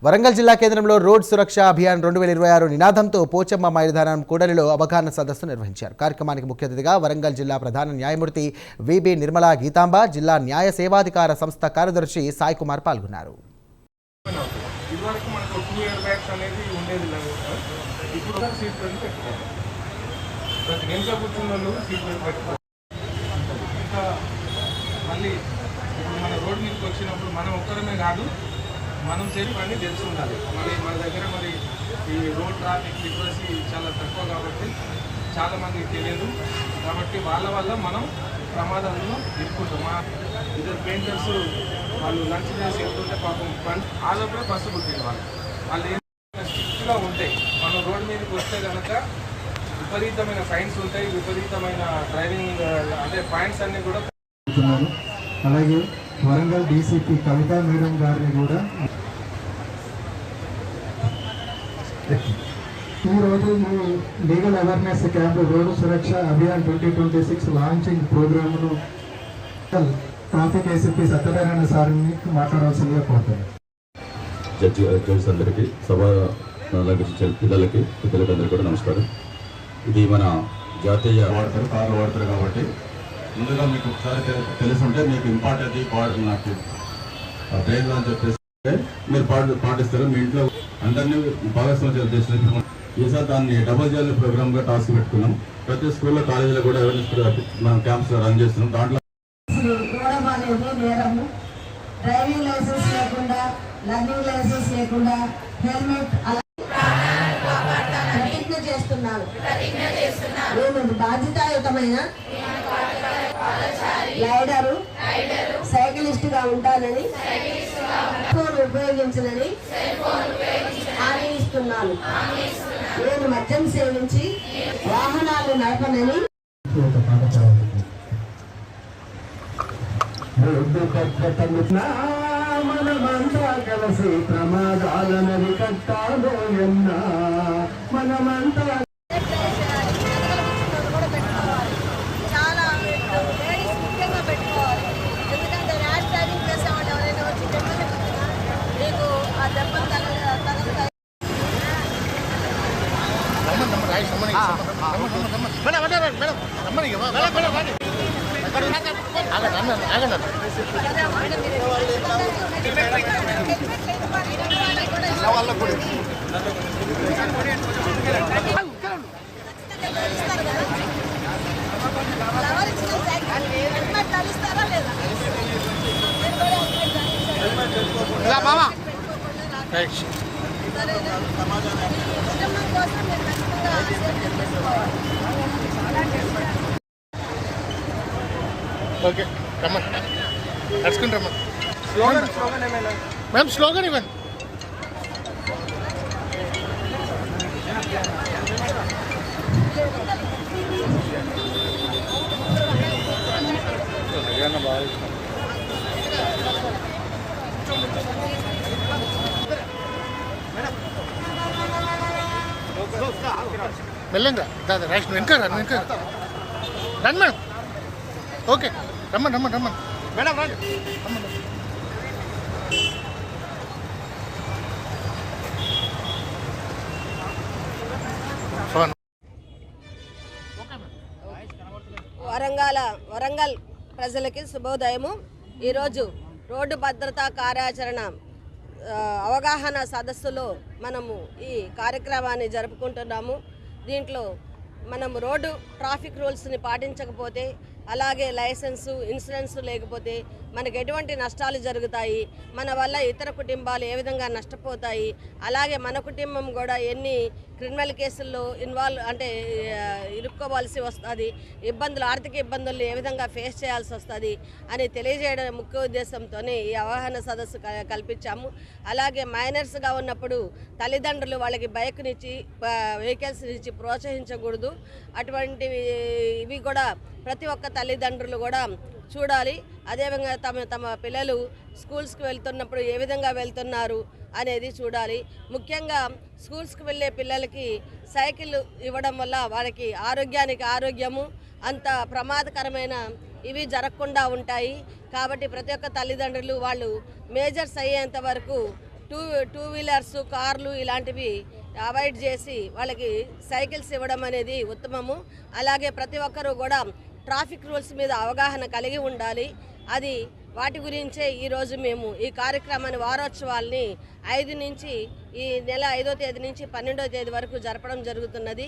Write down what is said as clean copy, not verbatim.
వరంగల్ జిల్లా కేంద్రంలో రోడ్ సురక్ష అభియాన్ 2026 నినాదంతో పోచమ్మ మైదానం కూడలిలో అవగాహన సదస్సు నిర్వహించారు. కార్యక్రమానికి ముఖ్య అతిథిగా వరంగల్ జిల్లా ప్రధాన న్యాయమూర్తి విబి నిర్మలా గీతాంబ, జిల్లా న్యాయ సేవాధికార సంస్థ కార్యదర్శి సాయి కుమార్ పాల్గొన్నారు. మనం సేఫ్ అని తెలిసి ఉండాలి. మన దగ్గర ఈ రోడ్ ట్రాఫిక్ లిటరసీ చాలా తక్కువ కాబట్టి చాలామందికి తెలియదు. కాబట్టి వాళ్ళ వల్ల మనం ప్రమాదాలను ఎదుర్కొంటాం. ఇద్దరు పెయింటర్స్ వాళ్ళు లంచ్ చేసి వెళ్తుంటే పాపం ఆలోపే బస్సు పుట్టింది. వాళ్ళు ఏమైనా స్ట్రిక్ట్గా ఉంటే మనం రోడ్డు మీదకి వస్తే కనుక విపరీతమైన ఫైన్స్ ఉంటాయి, విపరీతమైన డ్రైవింగ్ అంటే పాయింట్స్ అన్నీ కూడా. అలాగే వరంగల్ డీసీపీ కవితా మేడం గారిని కూడా ఈరోజు ఈ లీగల్ అవేర్నెస్ క్యాంప్ రోడ్డు సురక్ష అభియాన్ 2026 లాంచింగ్ ప్రోగ్రామ్ను ట్రాఫిక్ ఏసీపీ సత్యనారాయణ సార్ని మాట్లాడాల్సిందిగా కోరుతాను. జడ్జెస్ అందరికీ, సభ పిల్లలకి అందరికీ కూడా నమస్కారం. ఇది మన జాతీయ కార్లు వాడతారు కాబట్టి ముందుగా మీకు ఒకసారి తెలుసుంటే మీకు ఇంపార్టెంట్ నాకు ట్రైన్ అని చెప్పేసి మీరు పాటిస్తారు. మీ ఇంట్లో అందరినీ భాగస్వామ్యం చేసిన ఈసారి దాన్ని డబుల్ జైల్ ప్రోగ్రామ్గా టాస్క్ పెట్టుకున్నాం. ప్రతి స్కూల్లో కాలేజీలో కూడా అవేర్నెస్ మనం క్యాంప్స్ రన్ చేస్తున్నాం. దాంట్లో డ్రైవింగ్ లైసెన్స్ లేకుండా, లర్నింగ్ లైసెన్స్ లేకుండా హెల్మెట్ ప్రతిజ్ఞ చేస్తున్నాను. నేను బాధ్యతాయుతమైన రైడరు, సైకిలిస్ట్ గా ఉంటానని, ఫోన్ ఉపయోగించనని హామీ ఇస్తున్నాను. నేను మద్యం సేవించి వాహనాలు నడపనని. మనమంతా కలిసి ప్రమాదాలను కట్టాలో ఎన్నా మనమంతా ఓకే రమ్మన్ నడుచుకుని రమ్మన్. మ్యామ్ స్లోగన్ ఇవ్వండి. మెల్లంగా దాదా రైట్ వెనక వెనక రండి మేడం. ఓకే రమ్మన్ మేడం రండి. వరంగల్ ప్రజలకి శుభోదయము. ఈరోజు రోడ్డు భద్రతా కార్యాచరణ అవగాహన సదస్సులో మనము ఈ కార్యక్రమాన్ని జరుపుకుంటున్నాము. దీంట్లో మనము రోడ్డు ట్రాఫిక్ రూల్స్ని పాటించకపోతే, అలాగే లైసెన్సు, ఇన్సూరెన్స్ లేకపోతే మనకు ఎటువంటి నష్టాలు జరుగుతాయి, మన వల్ల ఇతర కుటుంబాలు ఏ విధంగా నష్టపోతాయి, అలాగే మన కుటుంబం కూడా ఎన్ని క్రిమినల్ కేసుల్లో ఇరుక్కోవాల్సి వస్తుంది, ఆర్థిక ఇబ్బందులు ఏ విధంగా ఫేస్ చేయాల్సి వస్తుంది అని తెలియజేయడం ముఖ్య ఉద్దేశంతోనే ఈ అవగాహన సదస్సు కల్పించాము. అలాగే మైనర్స్గా ఉన్నప్పుడు తల్లిదండ్రులు వాళ్ళకి బైక్నిచ్చి, వెహికల్స్నిచ్చి ప్రోత్సహించకూడదు. అటువంటివి ఇవి కూడా ప్రతి ఒక్క తల్లిదండ్రులు కూడా చూడాలి. అదేవిధంగా తమ పిల్లలు స్కూల్స్కి వెళ్తున్నప్పుడు ఏ విధంగా వెళ్తున్నారు అనేది చూడాలి. ముఖ్యంగా స్కూల్స్కి వెళ్ళే పిల్లలకి సైకిల్ ఇవ్వడం వల్ల వారికి ఆరోగ్యానికి ఆరోగ్యము, అంత ప్రమాదకరమైన ఇవి జరగకుండా ఉంటాయి. కాబట్టి ప్రతి ఒక్క తల్లిదండ్రులు వాళ్ళు మేజర్స్ అయ్యేంత వరకు టూ వీలర్స్, కార్లు ఇలాంటివి అవాయిడ్ చేసి వాళ్ళకి సైకిల్స్ ఇవ్వడం అనేది ఉత్తమము. అలాగే ప్రతి ఒక్కరూ కూడా ట్రాఫిక్ రూల్స్ మీద అవగాహన కలిగి ఉండాలి. అది వాటి గురించే ఈరోజు మేము ఈ కార్యక్రమాన్ని వారోత్సవాల్ని 5 నుంచి ఈ నెల 5వ తేదీ నుంచి 12వ తేదీ వరకు జరపడం జరుగుతున్నది.